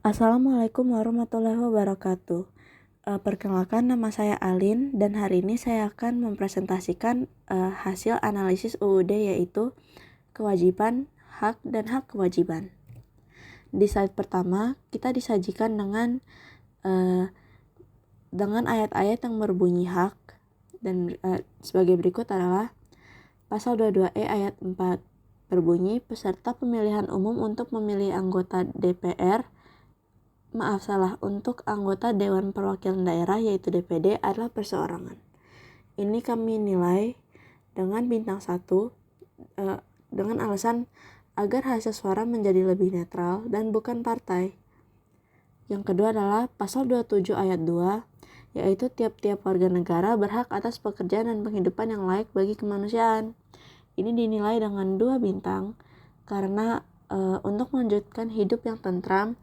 Assalamualaikum warahmatullahi wabarakatuh. Perkenalkan, nama saya Alin dan hari ini saya akan mempresentasikan hasil analisis UUD, yaitu kewajiban, hak, dan hak kewajiban. Di slide pertama kita disajikan dengan ayat-ayat yang berbunyi hak, dan sebagai berikut adalah pasal 22E ayat 4 berbunyi peserta pemilihan umum untuk memilih anggota DPR untuk anggota Dewan Perwakilan Daerah yaitu DPD adalah perseorangan. Ini kami nilai dengan bintang 1 dengan alasan agar hasil suara menjadi lebih netral dan bukan partai. Yang kedua adalah pasal 27 ayat 2, yaitu tiap-tiap warga negara berhak atas pekerjaan dan penghidupan yang layak bagi kemanusiaan. Ini dinilai dengan 2 bintang karena untuk melanjutkan hidup yang tentram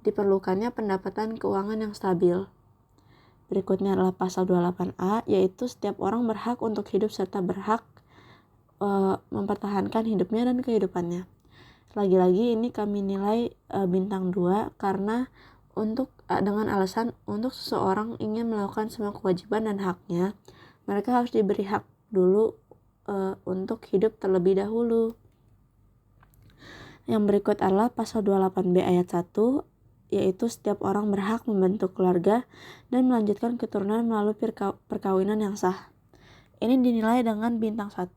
diperlukannya pendapatan keuangan yang stabil. Berikutnya adalah pasal 28A, yaitu setiap orang berhak untuk hidup serta berhak mempertahankan hidupnya dan kehidupannya. Lagi-lagi ini kami nilai bintang 2 karena dengan alasan untuk seseorang ingin melakukan semua kewajiban dan haknya, mereka harus diberi hak dulu untuk hidup terlebih dahulu. Yang berikut adalah pasal 28B ayat 1, yaitu setiap orang berhak membentuk keluarga dan melanjutkan keturunan melalui perkawinan yang sah. Ini dinilai dengan bintang 1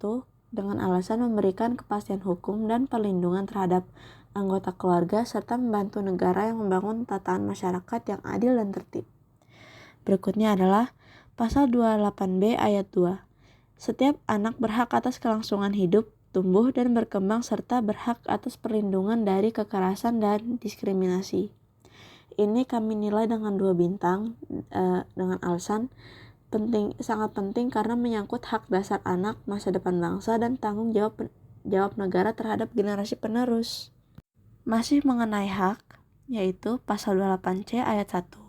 dengan alasan memberikan kepastian hukum dan perlindungan terhadap anggota keluarga serta membantu negara yang membangun tataan masyarakat yang adil dan tertib. Berikutnya adalah pasal 28B ayat 2. Setiap anak berhak atas kelangsungan hidup, tumbuh dan berkembang serta berhak atas perlindungan dari kekerasan dan diskriminasi. Ini kami nilai dengan 2 bintang dengan alasan sangat penting karena menyangkut hak dasar anak, masa depan bangsa, dan tanggung jawab negara terhadap generasi penerus. Masih mengenai hak, yaitu pasal 28C ayat 1.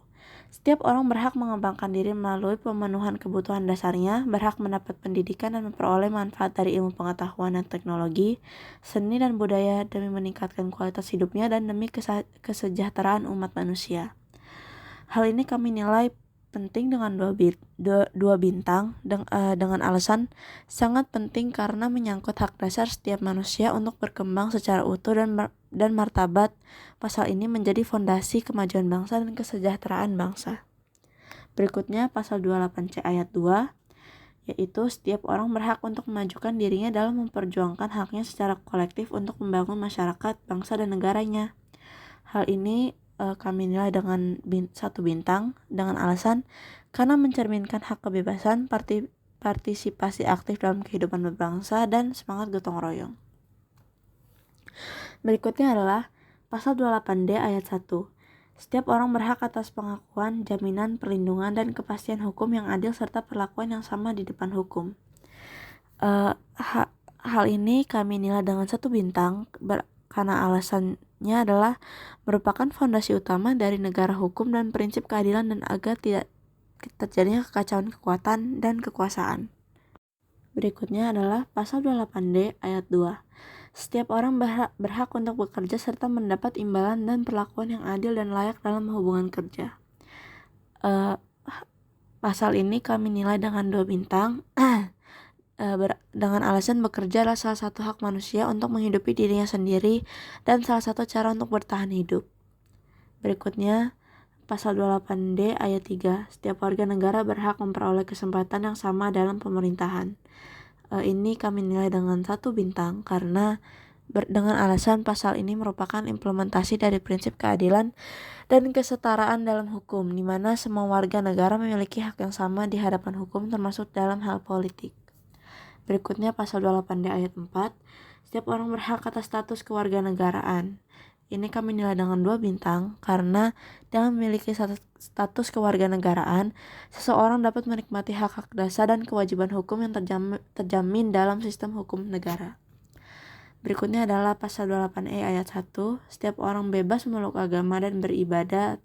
Setiap orang berhak mengembangkan diri melalui pemenuhan kebutuhan dasarnya, berhak mendapat pendidikan dan memperoleh manfaat dari ilmu pengetahuan dan teknologi, seni dan budaya demi meningkatkan kualitas hidupnya dan demi kesejahteraan umat manusia. Hal ini kami nilai penting dengan 2 bintang dengan alasan sangat penting karena menyangkut hak dasar setiap manusia untuk berkembang secara utuh dan martabat. Pasal ini menjadi fondasi kemajuan bangsa dan kesejahteraan bangsa. Berikutnya pasal 28C ayat 2, yaitu setiap orang berhak untuk memajukan dirinya dalam memperjuangkan haknya secara kolektif untuk membangun masyarakat, bangsa, dan negaranya. Hal ini kami nilai dengan 1 bintang dengan alasan karena mencerminkan hak kebebasan, partisipasi aktif dalam kehidupan berbangsa, dan semangat gotong royong. Berikutnya adalah pasal 28D ayat 1. Setiap orang berhak atas pengakuan, jaminan, perlindungan, dan kepastian hukum yang adil serta perlakuan yang sama di depan hukum. Hal ini kami nilai dengan 1 bintang karena alasannya adalah merupakan fondasi utama dari negara hukum dan prinsip keadilan dan agar tidak terjadinya kekacauan kekuatan dan kekuasaan. Berikutnya adalah pasal 28D ayat 2. Setiap orang berhak untuk bekerja serta mendapat imbalan dan perlakuan yang adil dan layak dalam hubungan kerja. Pasal ini kami nilai dengan 2 bintang dengan alasan bekerja adalah salah satu hak manusia untuk menghidupi dirinya sendiri dan salah satu cara untuk bertahan hidup. Berikutnya pasal 28D ayat 3. Setiap warga negara berhak memperoleh kesempatan yang sama dalam pemerintahan. Ini kami nilai dengan 1 bintang karena dengan alasan pasal ini merupakan implementasi dari prinsip keadilan dan kesetaraan dalam hukum, di mana semua warga negara memiliki hak yang sama di hadapan hukum termasuk dalam hal politik. Berikutnya pasal 28D ayat 4. Setiap orang berhak atas status kewarganegaraan. Ini kami nilai dengan 2 bintang karena dengan memiliki status kewarganegaraan, seseorang dapat menikmati hak-hak dasar dan kewajiban hukum yang terjamin dalam sistem hukum negara. Berikutnya adalah pasal 28E ayat 1. Setiap orang bebas memeluk agama dan beribadah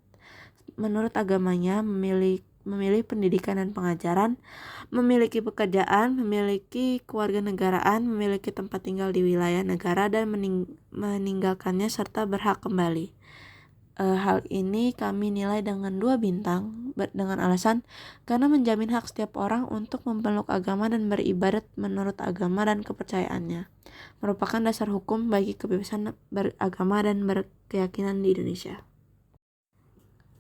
menurut agamanya, memilih pendidikan dan pengajaran, memiliki pekerjaan, memiliki kewarganegaraan, memiliki tempat tinggal di wilayah negara dan meninggalkannya serta berhak kembali. Hal ini kami nilai dengan 2 bintang dengan alasan karena menjamin hak setiap orang untuk memeluk agama dan beribadat menurut agama dan kepercayaannya, merupakan dasar hukum bagi kebebasan beragama dan berkeyakinan di Indonesia.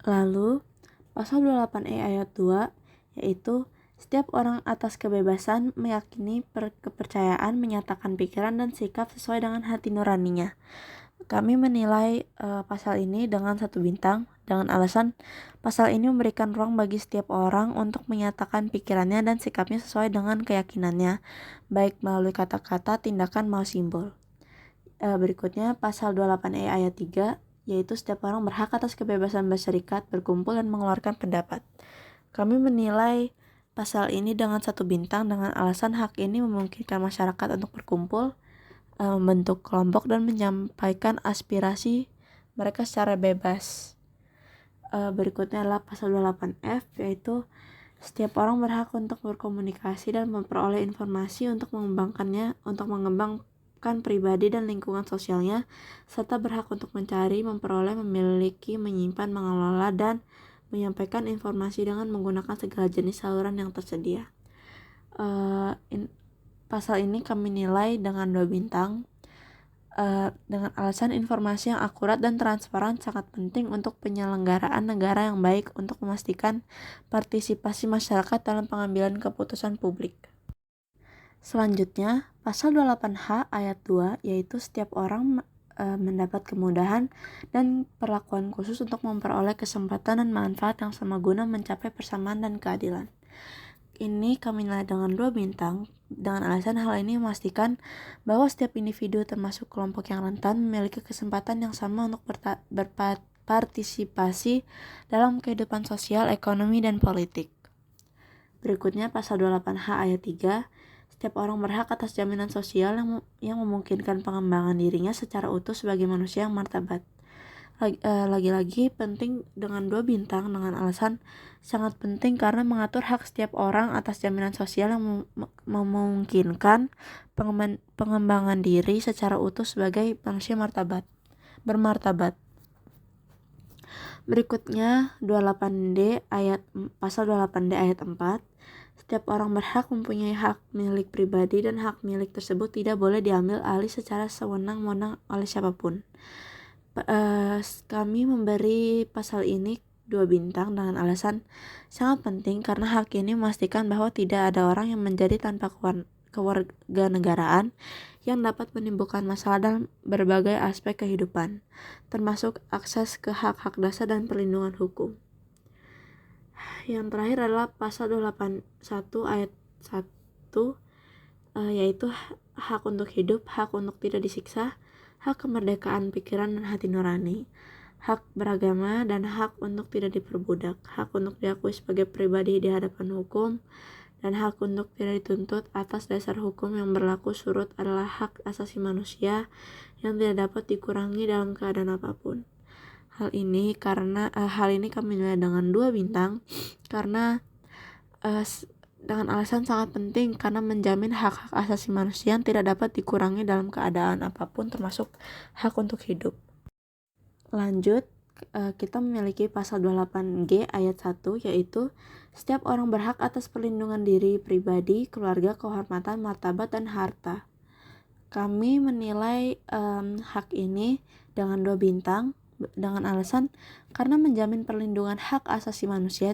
Lalu, pasal 28E ayat 2 yaitu setiap orang atas kebebasan meyakini kepercayaan, menyatakan pikiran dan sikap sesuai dengan hati nuraninya. Kami menilai pasal ini dengan 1 bintang dengan alasan pasal ini memberikan ruang bagi setiap orang untuk menyatakan pikirannya dan sikapnya sesuai dengan keyakinannya, baik melalui kata-kata, tindakan, maupun simbol. Berikutnya pasal 28E ayat 3 yaitu setiap orang berhak atas kebebasan berserikat, berkumpul, dan mengeluarkan pendapat. Kami menilai pasal ini dengan 1 bintang dengan alasan hak ini memungkinkan masyarakat untuk berkumpul, membentuk kelompok, dan menyampaikan aspirasi mereka secara bebas. Berikutnya adalah pasal 28F yaitu setiap orang berhak untuk berkomunikasi dan memperoleh informasi untuk mengembangkan pribadi dan lingkungan sosialnya, serta berhak untuk mencari, memperoleh, memiliki, menyimpan, mengelola, dan menyampaikan informasi dengan menggunakan segala jenis saluran yang tersedia. Pasal ini kami nilai dengan 2 bintang dengan alasan informasi yang akurat dan transparan sangat penting untuk penyelenggaraan negara yang baik untuk memastikan partisipasi masyarakat dalam pengambilan keputusan publik. Selanjutnya, pasal 28H ayat 2 yaitu setiap orang mendapat kemudahan dan perlakuan khusus untuk memperoleh kesempatan dan manfaat yang sama guna mencapai persamaan dan keadilan. Ini kami nilai dengan 2 bintang dengan alasan hal ini memastikan bahwa setiap individu termasuk kelompok yang rentan memiliki kesempatan yang sama untuk berpartisipasi dalam kehidupan sosial, ekonomi, dan politik. Berikutnya pasal 28H ayat 3 setiap orang berhak atas jaminan sosial yang memungkinkan pengembangan dirinya secara utuh sebagai manusia yang martabat. Lagi-lagi penting dengan 2 bintang dengan alasan sangat penting karena mengatur hak setiap orang atas jaminan sosial yang memungkinkan pengembangan diri secara utuh sebagai manusia bermartabat. Berikutnya pasal 28D ayat 4 setiap orang berhak mempunyai hak milik pribadi dan hak milik tersebut tidak boleh diambil alih secara sewenang-wenang oleh siapapun. Kami memberi pasal ini 2 bintang dengan alasan sangat penting karena hak ini memastikan bahwa tidak ada orang yang menjadi tanpa kewarganegaraan yang dapat menimbulkan masalah dalam berbagai aspek kehidupan, termasuk akses ke hak-hak dasar dan perlindungan hukum. Yang terakhir adalah pasal 281 ayat 1 yaitu hak untuk hidup, hak untuk tidak disiksa, hak kemerdekaan pikiran dan hati nurani, hak beragama, dan hak untuk tidak diperbudak, hak untuk diakui sebagai pribadi di hadapan hukum, dan hak untuk tidak dituntut atas dasar hukum yang berlaku surut adalah hak asasi manusia yang tidak dapat dikurangi dalam keadaan apapun. Hal ini kami nilai dengan 2 bintang karena dengan alasan sangat penting karena menjamin hak-hak asasi manusia yang tidak dapat dikurangi dalam keadaan apapun termasuk hak untuk hidup. Lanjut, kita memiliki pasal 28G ayat 1 yaitu setiap orang berhak atas perlindungan diri pribadi, keluarga, kehormatan, martabat, dan harta. Kami menilai hak ini dengan 2 bintang dengan alasan karena menjamin perlindungan hak asasi manusia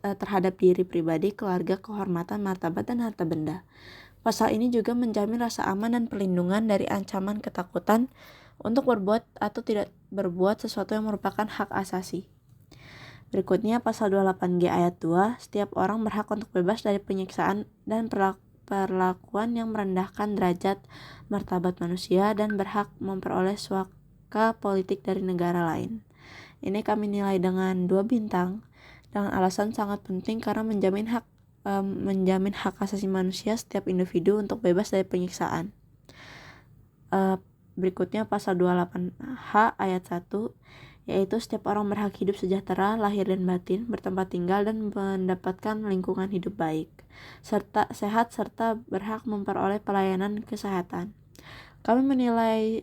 terhadap diri pribadi, keluarga, kehormatan, martabat, dan harta benda. Pasal ini juga menjamin rasa aman dan perlindungan dari ancaman ketakutan untuk berbuat atau tidak berbuat sesuatu yang merupakan hak asasi. Berikutnya pasal 28G ayat 2, setiap orang berhak untuk bebas dari penyiksaan dan perlakuan yang merendahkan derajat martabat manusia dan berhak memperoleh suaka politik dari negara lain. Ini kami nilai dengan 2 bintang dengan alasan sangat penting karena menjamin hak asasi manusia setiap individu untuk bebas dari penyiksaan. Berikutnya pasal 28H ayat 1 yaitu setiap orang berhak hidup sejahtera lahir dan batin, bertempat tinggal dan mendapatkan lingkungan hidup baik, serta sehat serta berhak memperoleh pelayanan kesehatan. Kami menilai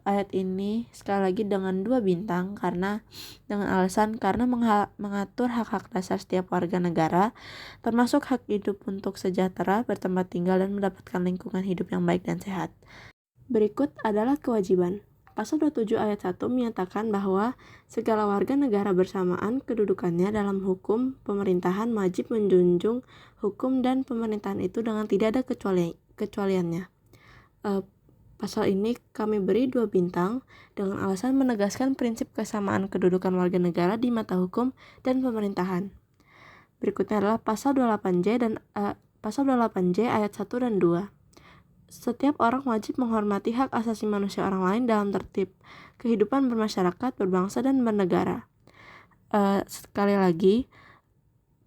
ayat ini sekali lagi dengan 2 bintang karena dengan alasan karena mengatur hak-hak dasar setiap warga negara, termasuk hak hidup untuk sejahtera, bertempat tinggal, dan mendapatkan lingkungan hidup yang baik dan sehat. Berikut adalah kewajiban. Pasal 27 ayat 1 menyatakan bahwa segala warga negara bersamaan kedudukannya dalam hukum pemerintahan wajib menjunjung hukum dan pemerintahan itu dengan tidak ada kecualiannya. Pasal ini kami beri 2 bintang dengan alasan menegaskan prinsip kesamaan kedudukan warga negara di mata hukum dan pemerintahan. Berikutnya adalah pasal 28J ayat 1 dan 2. Setiap orang wajib menghormati hak asasi manusia orang lain dalam tertib kehidupan bermasyarakat, berbangsa, dan bernegara. Sekali lagi,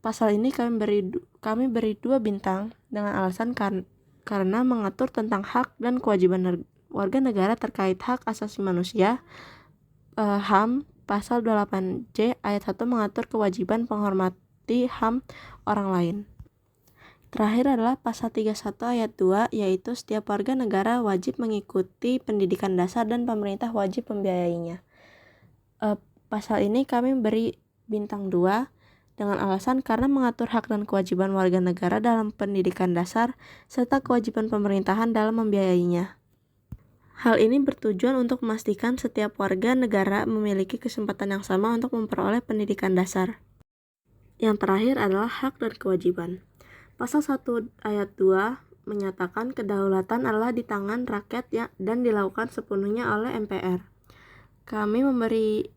pasal ini kami beri 2 bintang dengan alasan karena mengatur tentang hak dan kewajiban warga negara terkait hak asasi manusia. HAM pasal 28J ayat 1 mengatur kewajiban menghormati HAM orang lain. Terakhir adalah pasal 31 ayat 2, yaitu setiap warga negara wajib mengikuti pendidikan dasar dan pemerintah wajib membiayainya. Pasal ini kami beri bintang 2 dengan alasan karena mengatur hak dan kewajiban warga negara dalam pendidikan dasar serta kewajiban pemerintahan dalam membiayainya. Hal ini bertujuan untuk memastikan setiap warga negara memiliki kesempatan yang sama untuk memperoleh pendidikan dasar. Yang terakhir adalah hak dan kewajiban. Pasal 1 ayat 2 menyatakan kedaulatan adalah di tangan rakyat dan dilakukan sepenuhnya oleh MPR. Kami memberi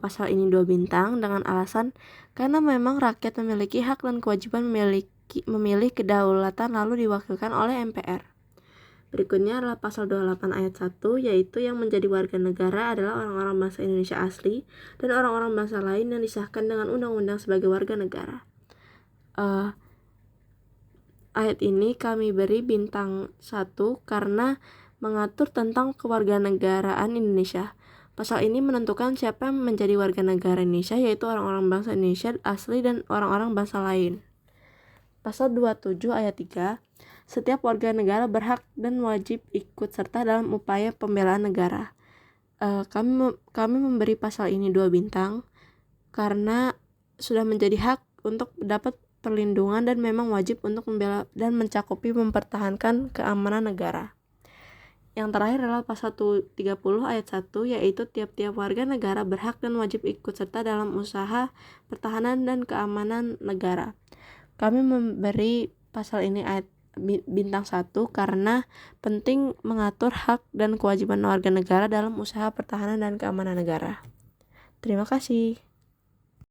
pasal ini 2 bintang dengan alasan karena memang rakyat memiliki hak dan kewajiban memilih kedaulatan lalu diwakilkan oleh MPR. Berikutnya adalah pasal 28 ayat 1, yaitu yang menjadi warga negara adalah orang-orang bangsa Indonesia asli dan orang-orang bangsa lain yang disahkan dengan undang-undang sebagai warga negara. Ayat ini kami beri bintang 1 karena mengatur tentang kewarganegaraan Indonesia. Pasal ini menentukan siapa yang menjadi warga negara Indonesia, yaitu orang-orang bangsa Indonesia asli dan orang-orang bangsa lain. Pasal 27 ayat 3, setiap warga negara berhak dan wajib ikut serta dalam upaya pembelaan negara. Kami memberi pasal ini 2 bintang karena sudah menjadi hak untuk dapat perlindungan dan memang wajib untuk membela dan mencakupi mempertahankan keamanan negara. Yang terakhir adalah pasal 30 ayat 1, yaitu tiap-tiap warga negara berhak dan wajib ikut serta dalam usaha pertahanan dan keamanan negara. Kami memberi pasal ini ayat bintang 1 karena penting mengatur hak dan kewajiban warga negara dalam usaha pertahanan dan keamanan negara. Terima kasih.